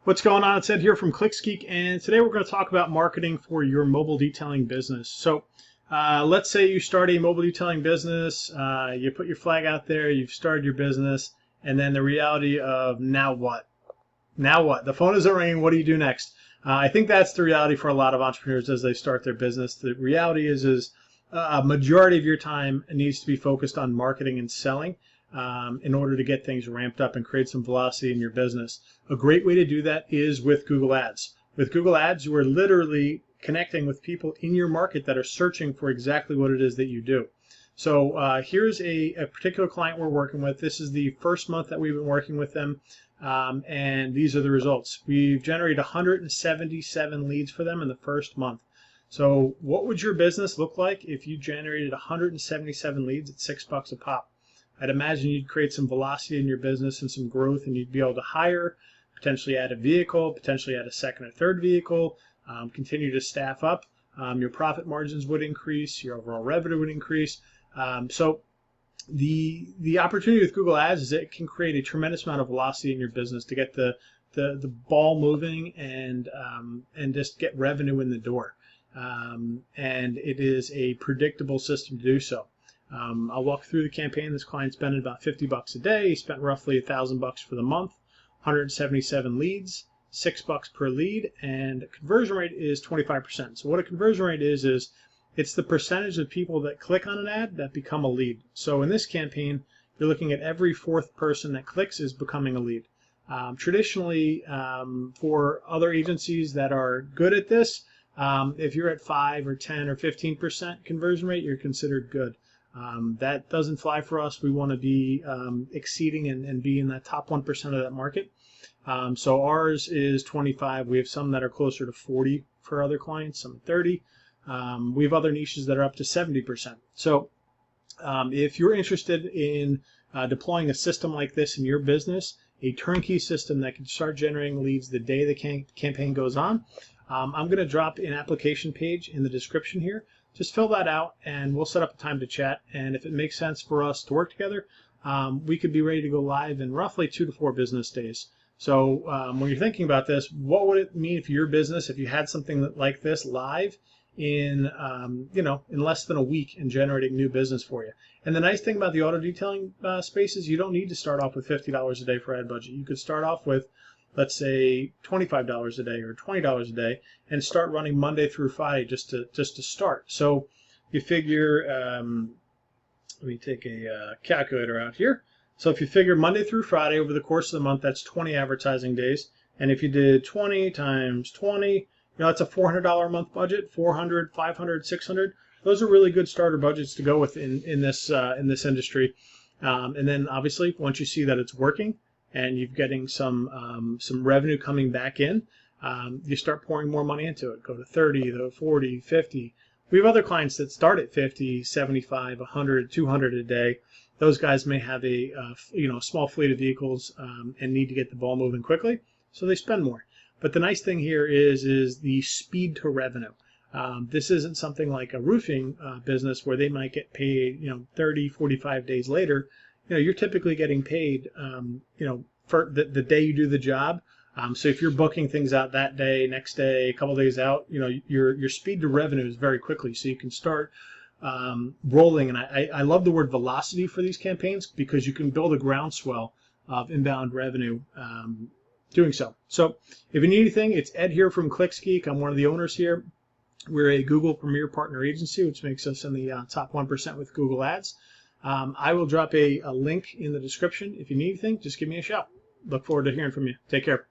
What's going on? It's Ed here from Geek, and today we're going to talk about marketing for your mobile detailing business. So let's say you start a mobile detailing business, you put your flag out there, you've started your business, and then the reality of now what? Now what? The phone isn't ringing. What do you do next? I think that's the reality for a lot of entrepreneurs as they start their business. The reality is a majority of your time needs to be focused on marketing and selling in order to get things ramped up and create some velocity in your business. A great way to do that is with Google Ads. With Google Ads, you are literally connecting with people in your market that are searching for exactly what it is that you do. So here's a particular client we're working with. This is the first month that we've been working with them. And these are the results. We've generated 177 leads for them in the first month. So what would your business look like if you generated 177 leads at $6 a pop? I'd imagine you'd create some velocity in your business and some growth, and you'd be able to hire, potentially add a vehicle, potentially add a second or third vehicle, continue to staff up. Your profit margins would increase, your overall revenue would increase. So the opportunity with Google Ads is that it can create a tremendous amount of velocity in your business to get the ball moving and just get revenue in the door. And it is a predictable system to do so. I'll walk through the campaign. This client spent about $50 a day. He spent roughly $1,000 for the month, 177 leads, $6 per lead, and conversion rate is 25%. So what a conversion rate is it's the percentage of people that click on an ad that become a lead. So in this campaign, you're looking at every fourth person that clicks is becoming a lead. Traditionally, for other agencies that are good at this, if you're at 5 or 10 or 15% conversion rate, you're considered good. That doesn't fly for us. We want to be exceeding and be in that top 1% of that market. So ours is 25. We have some that are closer to 40 for other clients, some 30. We have other niches that are up to 70%. So if you're interested in deploying a system like this in your business, a turnkey system that can start generating leads the day the campaign goes on, I'm going to drop an application page in the description here. Just fill that out and we'll set up a time to chat. And if it makes sense for us to work together, we could be ready to go live in roughly 2 to 4 business days. So when you're thinking about this, what would it mean for your business if you had something like this live in in less than a week and generating new business for you? And the nice thing about the auto detailing space is you don't need to start off with $50 a day for ad budget. You could start off with, let's say, $25 a day or $20 a day and start running Monday through Friday just to start. So you figure, let me take a calculator out here. So if you figure Monday through Friday over the course of the month, that's 20 advertising days. And if you did 20 times 20, that's a $400 a month budget, 400, 500, 600. Those are really good starter budgets to go with in this industry. And then obviously once you see that it's working and you're getting some revenue coming back in, you start pouring more money into it. Go to 30, to 40, 50. We have other clients that start at 50, 75, 100, 200 a day. Those guys may have a small fleet of vehicles and need to get the ball moving quickly, so they spend more. But the nice thing here is the speed to revenue. This isn't something like a roofing business where they might get paid 30, 45 days later. You're typically getting paid for the day you do the job. So if you're booking things out that day, next day, a couple days out, your speed to revenue is very quickly. So you can start rolling. And I love the word velocity for these campaigns because you can build a groundswell of inbound revenue doing so. So if you need anything, it's Ed here from Geek. I'm one of the owners here. We're a Google Premier Partner Agency, which makes us in the top 1% with Google Ads. I will drop a link in the description. If you need anything, just give me a shout. Look forward to hearing from you. Take care.